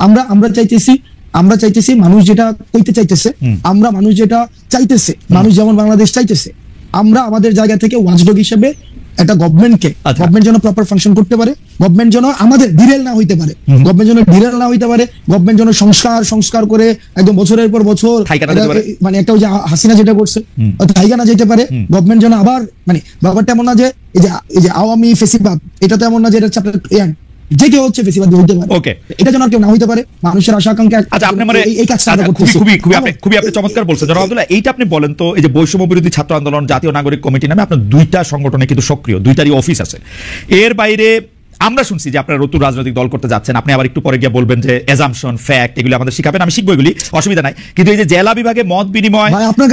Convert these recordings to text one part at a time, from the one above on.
আমরা আমরা চাইতেছি মানুষ যেটা কইতে চাইতেছে, মানুষ যেটা চাইতেছে, মানুষ যেমন বাংলাদেশ চাইতেছে, আমরা আমাদের জায়গা থেকে ওয়াচডগ হিসেবে একটা গভর্নমেন্টকে, গভর্নমেন্ট যেন প্রপার ফাংশন করতে পারে, গভর্নমেন্ট যেন আমাদের ডিরেল না হইতে পারে, গভর্নমেন্ট যেন সংস্কার করে একদম বছরের পর বছর মানে একটা ওই যে হাসিনা যেটা করছে থাইকা না যেতে পারে। গভর্নমেন্ট যেন আবার মানে ব্যাপারটা এমন না যে এই যে আওয়ামী ফেসিবাদ, এটা তো এমন না যে এটা যে কেউ হচ্ছে বেশিরভাগ হইতে পারে, এটা যেন কেউ না হইতে পারে। মানুষের আশা আকাঙ্ক্ষা। আচ্ছা, আপনি মানে এই কাজটা খুবই আপনি চমৎকার বলছেন জনাব আব্দুল্লাহ। এইটা আপনি বলেন তো, এই যে বৈষম্য বিরোধী ছাত্র আন্দোলন, জাতীয় নাগরিক কমিটি নামে আপনার দুইটা সংগঠনে কিন্তু সক্রিয়, দুইটারই অফিস আছে। এর বাইরে আমরা শুনছি যে আপনারা নতুন রাজনৈতিক দল করতে যাচ্ছেন, আপনি আবার একটু পরে গিয়ে বলবেন যে এজাম্পশন, ফ্যাক্ট এগুলো আমাদের শিখাবেন, আমি শিখবো, এগুলি অসুবিধা নাই। কিন্তু এই যে জেলা বিভাগে মত বিনিময়, আপনার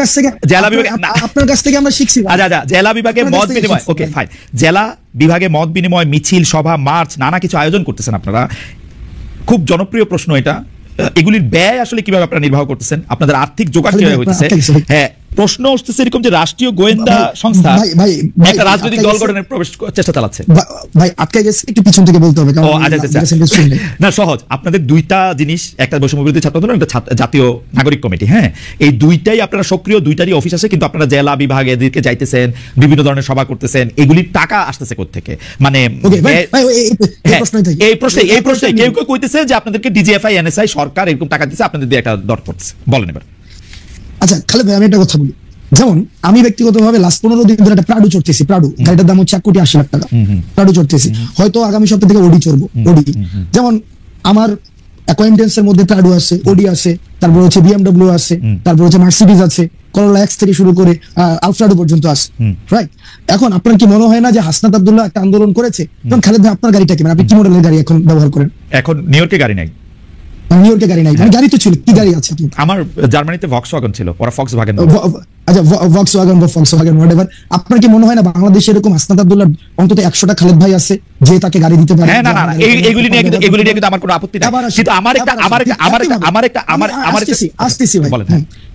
কাছ থেকে আমরা শিখছি। আচ্ছা, জেলা বিভাগে মত বিনিময়, ওকে ফাইন, জেলা বিভাগে মত বিনিময়, মিছিল, সভা, মার্চ, নানা কিছু আয়োজন করতেছেন আপনারা। খুব জনপ্রিয় প্রশ্ন এটা, এগুলির ব্যয় আসলে কিভাবে আপনারা নির্বাহ করতেছেন, আপনাদের আর্থিক জোগাড় কিভাবে হইতেছে? হ্যাঁ, প্রশ্ন উঠতেছে এরকম যে রাষ্ট্রীয় গোয়েন্দা সংস্থা একটা রাজনৈতিক দল গঠনের চেষ্টা চালাচ্ছে। ভাই আটকে গেছে, একটু পিছন থেকে বলতে হবে। না, সহজ, আপনাদের দুইটা জিনিস, একটা বৈষম্য বিরোধী ছাত্র আন্দোলন, একটা জাতীয় নাগরিক কমিটি। হ্যাঁ, এই দুইটাই আপনারা সক্রিয়, দুইটারই অফিস আছে, কিন্তু আপনারা জেলা বিভাগে এদিকে যাইতেছেন, বিভিন্ন ধরনের সভা করতেছেন, এগুলির টাকা আসতেছে কোত্থেকে? মানে এই প্রশ্নে কেউ কেউ কইতেছে যে আপনাদেরকে ডিজিএফআই, এনএসআই সরকার এরকম টাকা দিচ্ছে, আপনাদের দিয়ে একটা দর করতেছে, বলেন এবার। আচ্ছা খালেদ ভাই, আমি একটা কথা বলি। যেমন আমি ব্যক্তিগতভাবে লাস্ট 15 দিন ধরে একটা প্রাডো চড়তেছি। প্রাডো গাড়িটার দাম হচ্ছে 1,80,00,000 টাকা। প্রাডো চড়তেছি, হয়তো আগামী সপ্তাহ থেকে ওডি চড়বো। ওডি যেমন আমার অ্যাকোয়েন্টেন্সের মধ্যে প্রাডো আছে, ওডি আছে, তারপর হচ্ছে বিএমডব্লিউ আছে, তারপর হচ্ছে মার্সিডিজ আছে, করোলা এক্স থেকে শুরু করে আলফ্রাডো পর্যন্ত আছে, রাইট? এখন আপনার কি মনে হয় না যে হাসনাত আব্দুল্লাহ একটা আন্দোলন করেছে? এবং খালেদ ভাই, আপনার গাড়িটা কি, মানে আপনি কি মডেলের গাড়ি এখন ব্যবহার করেন? এখন নিউ ইয়র্কে গাড়ি নাই। নিউ ইয়র্কে গাড়ি নাই, গাড়ি তো ছিল, কি গাড়ি আছে? আমার জার্মানিতে ভক্সওয়াগন ছিল, ওরা ফক্সওয়াগন। আচ্ছা, ভক্সওয়াগন বা ফক্সওয়াগন হোয়াটএভার। আপনার কি মনে হয় না বাংলাদেশে এরকম হাসনাত আব্দুল্লাহ অন্তত 100টা খালেদ ভাই আছে যে তাকে গাড়ি দিতে পারে? হ্যাঁ, না, এগুলি নিয়ে কিন্তু আমার কোনো আপত্তি নাই, কিন্তু আসতেছি ভাই।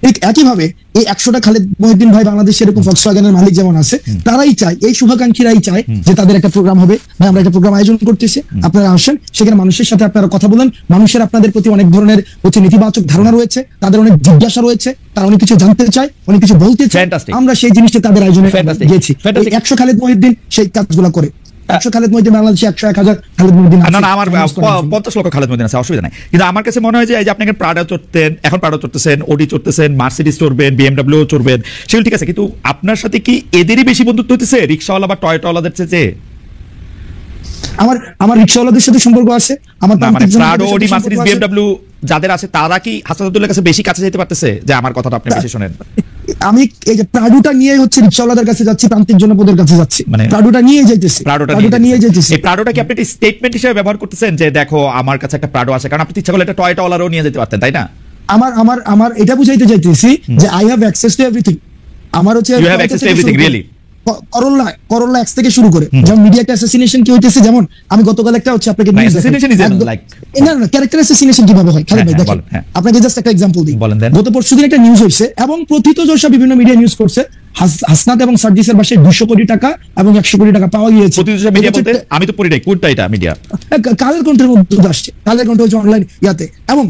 ঠিক একইভাবে এই 100টা খালেদ মহিউদ্দিন ভাই বাংলাদেশে এরকম ভক্সওয়াগনের মালিক যেমন আছে, তারাই চায়, এই শুভাকাঙ্ক্ষীরাই চায় যে তাদের একটা প্রোগ্রাম হবে, ভাই আমরা একটা প্রোগ্রাম আয়োজন করতেছি, আপনারা আসেন, সেখানে মানুষের সাথে আপনারা কথা বলেন। মানুষের আপনাদের প্রতি অনেক ধরনের হচ্ছে নেতিবাচক ধারণা রয়েছে, তাদের অনেক জিজ্ঞাসা রয়েছে, তারা অনেক কিছু জানতে চায়, অনেক কিছু বলতে চায়। আমরা সেই জিনিসটা তাদের আয়োজনে গেছি। 100 খালেদ মহিউদ্দিন সেই কাজগুলো করে। 100 খালেদ মহিউদ্দিন বাংলাদেশে 100, 1000 খালেদ মহিউদ্দিন। না, আমার 50 লক্ষ খালেদ মহিউদ্দিন আছে, অসুবিধা নাই। কিন্তু আমার কাছে মনে হয় যে এই যে আপনি প্রাডো চড়তেন, এখন প্রাডো চড়তেছেন, ওডি চড়তেছেন, মার্সিডিজ চড়বেন, বিএমডব্লিউ চড়বেন, সেগুলো ঠিক আছে, কিন্তু আপনার সাথে কি এদেরই বেশি বন্ধুত্ব হতেছে রিক্সাওয়ালা বা টয়টাওয়ালাদের চেয়ে? আমার রিক্সাওয়ালাদের সাথে সম্পর্ক আছে, আমার প্রাডো, ওডি, মার্সিডিজ, বিএমডব্লিউ যাদের আছে তারা কি হাসনাত আব্দুল্লাহর কাছে বেশি কাছে যেতে পারতেছে? যে আমার কথাটা আপনি বেশি শুনেন। আমি এই যে প্রাডোটা নিয়ে হচ্ছে রিক্সাওয়ালাদের কাছে যাচ্ছি, প্রান্তিক জনপদের কাছে যাচ্ছি, মানে প্রাডোটা নিয়ে যাইতেছি। এই প্রাডোটা কি আপনি একটা স্টেটমেন্ট হিসেবে ব্যবহার করতেছেন যে দেখো আমার কাছে একটা প্রাডো আছে? কারণ আপনি ইচ্ছা করলে একটা টয়টাওয়ালারও নিয়ে যেতে পারতেন, তাই না? আমার এটা বুঝাইতে চাইতেছি যে I have access to everything. আমার হচ্ছে you have access to everything, really. Corolla X থেকে শুরু করে যেমন মিডিয়া একটা অ্যাসাসিনেশন কি হইতেছে, যেমন আমি গতকাল একটা হচ্ছে আপনাকে ক্যারেক্টার অ্যাসাসিনেশন কিভাবে হয় খালেদ ভাই দেখেন, আপনাকে জাস্ট একটা एग्जांपल দিই। গত পরশুদিন একটা নিউজ হইছে এবং প্রথিতযশা বিভিন্ন মিডিয়া নিউজ করছে, হাসনাত এবং সার্জিসের বাসায় 200 কোটি টাকা এবং 100 কোটি টাকা পাওয়া গিয়েছে। প্রথিতযশা মিডিয়া বলতে আমি তো পড়ি নাই, কোনটা এটা মিডিয়া? কালের কণ্ঠের মধ্যে আসছে, কালের কণ্ঠ হচ্ছে অনলাইন ইয়াতে, এবং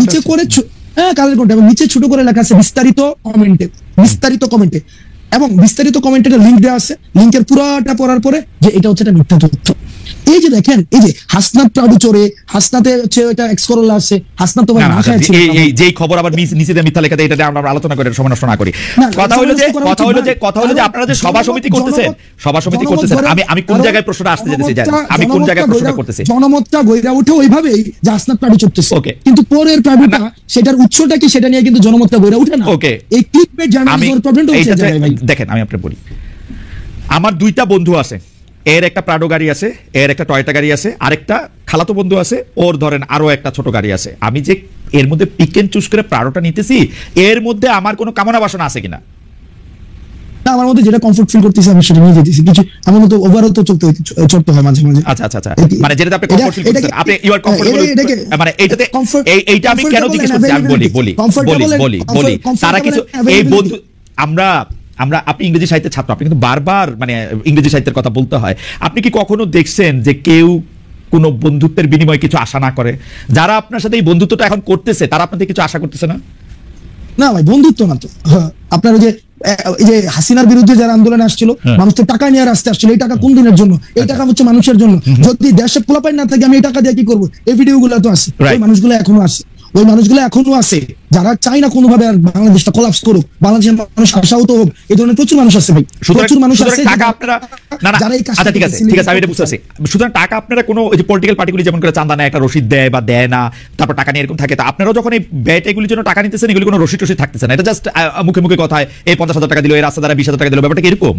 নিচে করে কালের কণ্ঠ, এবং নিচে ছোট করে লেখা আছে বিস্তারিত কমেন্টে, এবং বিস্তারিত কমেন্টের লিংক দেওয়া আছে। লিংকের পুরোটা পড়ার পরে যে এটা হচ্ছে একটা মিথ্যা তথ্য। এই যে দেখেন, এই যে হাসনাত প্রাডো চড়ে, হাসনাতে হচ্ছে এটা এক্স করোলা আছে, হাসনাত তো ভাই না খাইছে, এই যেই খবর আবার নিচেতে মিথ্যা লেখা দেয়, এটা আমরা আলোচনা করে সময় নষ্ট না করি। কথা হলো যে আপনারা যে সভা সমিতি করতেছেন, আমি কোন জায়গায় প্রশ্নটা আসতে যেতেছি, আমি কোন জায়গায় প্রশ্নটা করতেছি, জনমতটা গইরা ওঠে ওইভাবেই যে হাসনাত প্রাডো চড়তেছে, কিন্তু পরের প্রাডোটা সেটার উৎসটা কি সেটা নিয়ে কিন্তু জনমতটা গইরা ওঠে না। এই ক্লিকবেট জার্নালিজমের প্রবলেমটা হচ্ছে ভাই। দেখেন, আমি আপনাকে বলি, আমার দুইটা বন্ধু আছে, এর একটা প্রাডো গাড়ি আছে, এর একটা টয়টা গাড়ি আছে, আরেকটা খালাতো বন্ধু আছে, ওর ধরেন আরো একটা ছোট গাড়ি আছে। আমি যে এর মধ্যে পিক এন্ড চুজ করে প্রাডোটা নিতেছি, এর মধ্যে আমার কোনো কামনা বাসনা আছে কিনা? না, আমার মধ্যে যেটা কমফর্ট ফিল করতেছি আমি সেটা নিয়ে যেতেছি। কিছু এমন তো ওভারঅল তো চলতে হয় মাঝে মাঝে। আচ্ছা, মানে যেটাতে আপনি কমফর্ট ফিল করতেছেন, আপনি ইউ আর কমফর্টেবল, মানে এইটাতে এইটা আমি কেন জিজ্ঞেস করছি, আমি বলি তারা কিছু এই বন্ধু আমরা আপনি ইংরেজি সাহিত্যের ছাত্র, আপনি কিন্তু বারবার মানে ইংরেজি সাহিত্যের কথা বলতে হয়। আপনি কি কখনো দেখছেন যে কেউ কোনো বন্ধুত্বের বিনিময়ে কিছু আশা না করে? যারা আপনার সাথে এই বন্ধুত্বটা এখন করতেছে তারা আপনাদের কিছু আশা করতেছে না? না ভাই, বন্ধুত্ব না তো। আপনার ওই যে এই যে হাসিনার বিরুদ্ধে যারা আন্দোলনে আসছিল, মানুষ তো টাকা নিয়ে রাস্তায় আসছিল। এই টাকা কোন দিনের জন্য? এই টাকা হচ্ছে মানুষের জন্য। যদি দেশে পোলাপাইন না থাকে, আমি এই টাকা দিয়ে কি করবো? এই ভিডিওগুলো তো আছে, ওই মানুষগুলো এখনো আছে, ওই মানুষগুলো এখনো আছে যারা চায় না কোনোভাবে আর বাংলাদেশটা কোলাপস করুক, বাংলাদেশের মানুষ আশাহত হোক। এই ধরনের প্রচুর মানুষ আছে ভাই, প্রচুর মানুষ আছে টাকা আপনারা যারা এই কাজটা, ঠিক আছে আমি এটা বুঝতে পারছি। সুতরাং টাকা আপনারা কোনো ওই যে পলিটিক্যাল পার্টিগুলি যেমন করে চাঁদা নেয়, একটা রসিদ দেয় বা দেয় না, তারপর টাকা নিয়ে এরকম থাকে, তা আপনারা যখন এই ব্যয়টা এগুলির জন্য টাকা নিতেছেন, এগুলি কোনো রসিদ টসিদ থাকতেছে না, এটা জাস্ট মুখে মুখে কথায় এই 50,000 টাকা দিল, এই রাস্তা দ্বারা 20,000 টাকা দিল, ব্যাপারটা কি এরকম?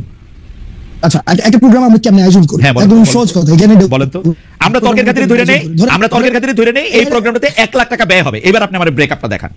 আচ্ছা, একটা প্রোগ্রাম আমরা কেমনে আয়োজন করি? একদম সহজ কথা, এখানে বলেন তো। আমরা তর্কের খাতিরে ধরে নেই এই প্রোগ্রামটাতে 1 লাখ টাকা ব্যয় হবে। এবার আপনি আমার ব্রেকআপটা দেখান।